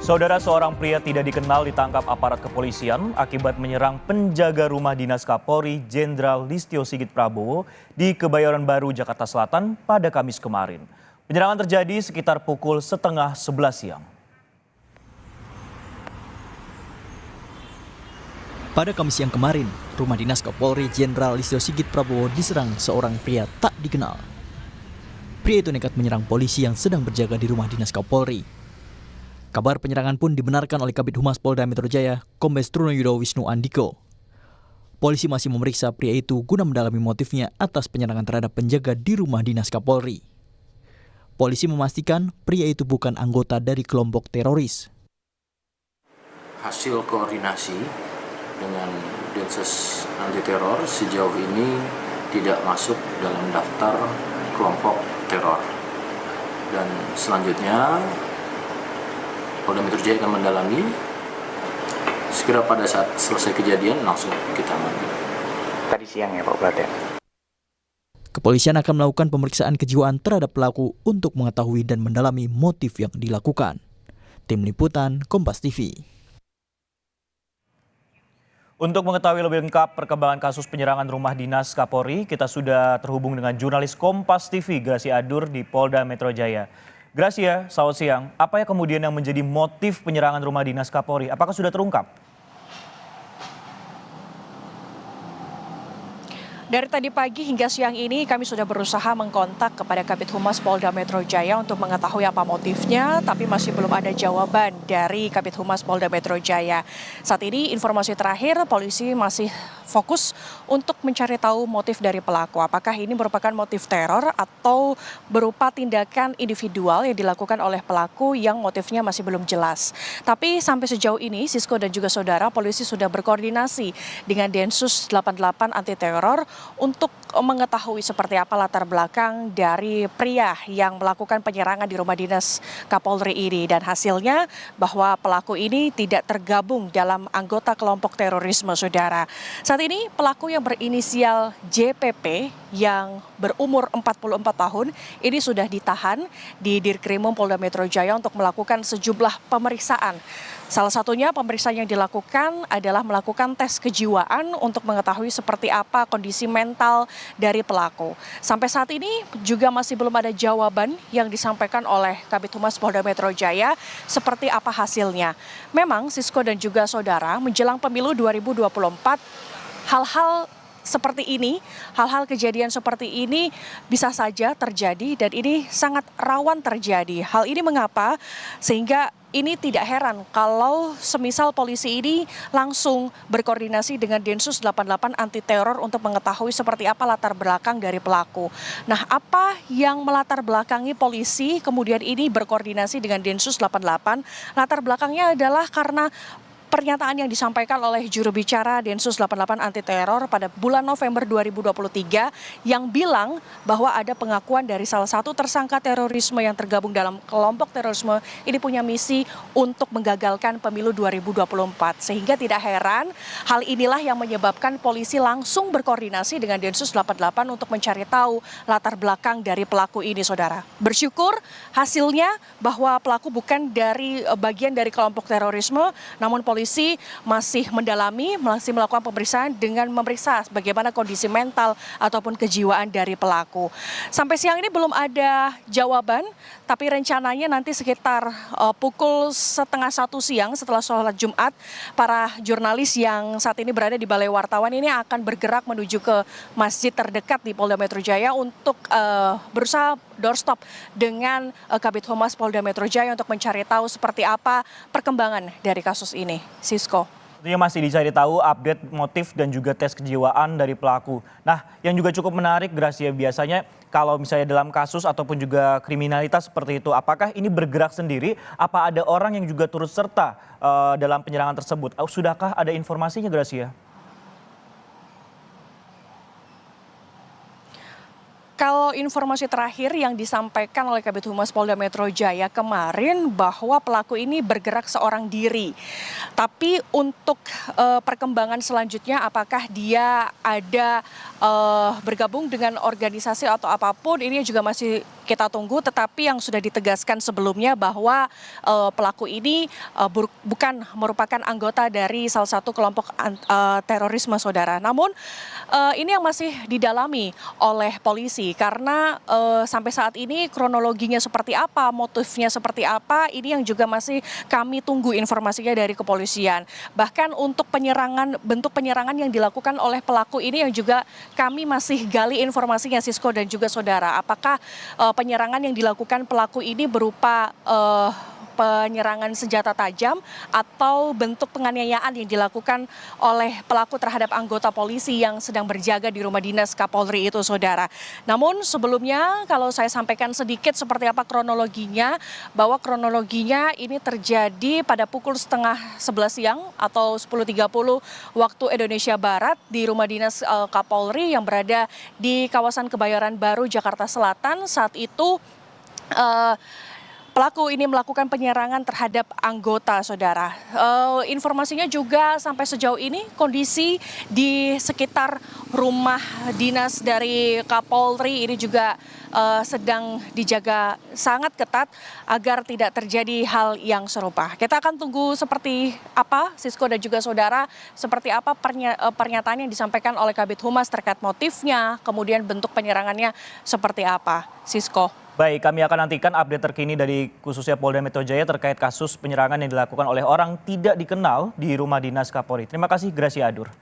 Saudara, seorang pria tidak dikenal ditangkap aparat kepolisian akibat menyerang penjaga rumah dinas Kapolri Jenderal Listio Sigit Prabowo di Kebayoran Baru, Jakarta Selatan pada Kamis kemarin. Penyerangan terjadi sekitar pukul 10:30 siang. Pada Kamis siang kemarin, rumah dinas Kapolri Jenderal Listio Sigit Prabowo diserang seorang pria tak dikenal. Pria itu nekat menyerang polisi yang sedang berjaga di rumah dinas Kapolri. Kabar penyerangan pun dibenarkan oleh Kabid Humas Polda Metro Jaya, Kombes Trunoyudo Wisnu Andiko. Polisi masih memeriksa pria itu guna mendalami motifnya atas penyerangan terhadap penjaga di rumah dinas Kapolri. Polisi memastikan pria itu bukan anggota dari kelompok teroris. Hasil koordinasi dengan Densus Anti Teror sejauh ini tidak masuk dalam daftar kelompok teror. Dan selanjutnya Polda Metro Jaya akan mendalami. Sekira pada saat selesai kejadian langsung kita ambil. Tadi siang ya Pak berarti. Kepolisian akan melakukan pemeriksaan kejiwaan terhadap pelaku untuk mengetahui dan mendalami motif yang dilakukan. Tim Liputan Kompas TV. Untuk mengetahui lebih lengkap perkembangan kasus penyerangan rumah dinas Kapolri, kita sudah terhubung dengan jurnalis Kompas TV Gracia Adur di Polda Metro Jaya. Gracia, selamat siang. Apa ya kemudian yang menjadi motif penyerangan rumah dinas Kapolri? Apakah sudah terungkap? Dari tadi pagi hingga siang ini kami sudah berusaha mengkontak kepada Kabid Humas Polda Metro Jaya untuk mengetahui apa motifnya, tapi masih belum ada jawaban dari Kabid Humas Polda Metro Jaya. Saat ini informasi terakhir polisi masih fokus untuk mencari tahu motif dari pelaku. Apakah ini merupakan motif teror atau berupa tindakan individual yang dilakukan oleh pelaku yang motifnya masih belum jelas. Tapi sampai sejauh ini Sisko dan juga saudara, polisi sudah berkoordinasi dengan Densus 88 anti teror untuk mengetahui seperti apa latar belakang dari pria yang melakukan penyerangan di rumah dinas Kapolri ini. Dan hasilnya bahwa pelaku ini tidak tergabung dalam anggota kelompok terorisme, saudara. Saat ini pelaku yang berinisial JPP yang berumur 44 tahun ini sudah ditahan di Dirkrimum Polda Metro Jaya untuk melakukan sejumlah pemeriksaan. Salah satunya pemeriksaan yang dilakukan adalah melakukan tes kejiwaan untuk mengetahui seperti apa kondisi mental dari pelaku. Sampai saat ini juga masih belum ada jawaban yang disampaikan oleh Kabid Humas Polda Metro Jaya seperti apa hasilnya. Memang Sisko dan juga saudara, menjelang pemilu 2024, hal-hal seperti ini, hal-hal kejadian seperti ini bisa saja terjadi dan ini sangat rawan terjadi. Hal ini mengapa? Sehingga ini tidak heran kalau semisal polisi ini langsung berkoordinasi dengan Densus 88 anti teror untuk mengetahui seperti apa latar belakang dari pelaku. Nah, apa yang melatar belakangi polisi kemudian ini berkoordinasi dengan Densus 88? Latar belakangnya adalah karena pernyataan yang disampaikan oleh juru bicara Densus 88 anti teror pada bulan November 2023 yang bilang bahwa ada pengakuan dari salah satu tersangka terorisme yang tergabung dalam kelompok terorisme ini punya misi untuk menggagalkan pemilu 2024. Sehingga tidak heran hal inilah yang menyebabkan polisi langsung berkoordinasi dengan Densus 88 untuk mencari tahu latar belakang dari pelaku ini, saudara. Bersyukur hasilnya bahwa pelaku bukan dari bagian dari kelompok terorisme, namun polisi masih mendalami, masih melakukan pemeriksaan dengan memeriksa bagaimana kondisi mental ataupun kejiwaan dari pelaku. Sampai siang ini belum ada jawaban, tapi rencananya nanti sekitar pukul 12:30 siang setelah sholat Jumat, para jurnalis yang saat ini berada di Balai Wartawan ini akan bergerak menuju ke masjid terdekat di Polda Metro Jaya untuk berusaha doorstop dengan Kabid Humas Polda Metro Jaya untuk mencari tahu seperti apa perkembangan dari kasus ini. Sisko. Tentunya masih dicari tahu update motif dan juga tes kejiwaan dari pelaku. Nah, yang juga cukup menarik, Gracia, biasanya kalau misalnya dalam kasus ataupun juga kriminalitas seperti itu, apakah ini bergerak sendiri? Apa ada orang yang juga turut serta dalam penyerangan tersebut? Sudahkah ada informasinya, Gracia? Kalau informasi terakhir yang disampaikan oleh Kabid Humas Polda Metro Jaya kemarin bahwa pelaku ini bergerak seorang diri. Tapi untuk perkembangan selanjutnya apakah dia ada bergabung dengan organisasi atau apapun, ini juga masih kita tunggu, tetapi yang sudah ditegaskan sebelumnya bahwa pelaku ini bukan merupakan anggota dari salah satu kelompok terorisme, saudara. Namun ini yang masih didalami oleh polisi karena sampai saat ini kronologinya seperti apa, motifnya seperti apa, ini yang juga masih kami tunggu informasinya dari kepolisian. Bahkan untuk bentuk penyerangan yang dilakukan oleh pelaku ini yang juga kami masih gali informasinya, Sisko dan juga saudara. Apakah penyerangan yang dilakukan pelaku ini berupa penyerangan senjata tajam atau bentuk penganiayaan yang dilakukan oleh pelaku terhadap anggota polisi yang sedang berjaga di rumah dinas Kapolri itu, saudara. Namun sebelumnya kalau saya sampaikan sedikit seperti apa kronologinya, bahwa kronologinya ini terjadi pada pukul 10:30 siang atau 10:30 waktu Indonesia Barat di rumah dinas Kapolri yang berada di kawasan Kebayoran Baru, Jakarta Selatan. Saat itu pelaku ini melakukan penyerangan terhadap anggota, saudara. Informasinya juga sampai sejauh ini kondisi di sekitar rumah dinas dari Kapolri ini juga sedang dijaga sangat ketat agar tidak terjadi hal yang serupa. Kita akan tunggu seperti apa, Sisko dan juga saudara, seperti apa pernyataan yang disampaikan oleh Kabid Humas terkait motifnya, kemudian bentuk penyerangannya seperti apa, Sisko. Baik, kami akan nantikan update terkini dari khususnya Polda Metro Jaya terkait kasus penyerangan yang dilakukan oleh orang tidak dikenal di rumah dinas Kapolri. Terima kasih, Gracia Adur.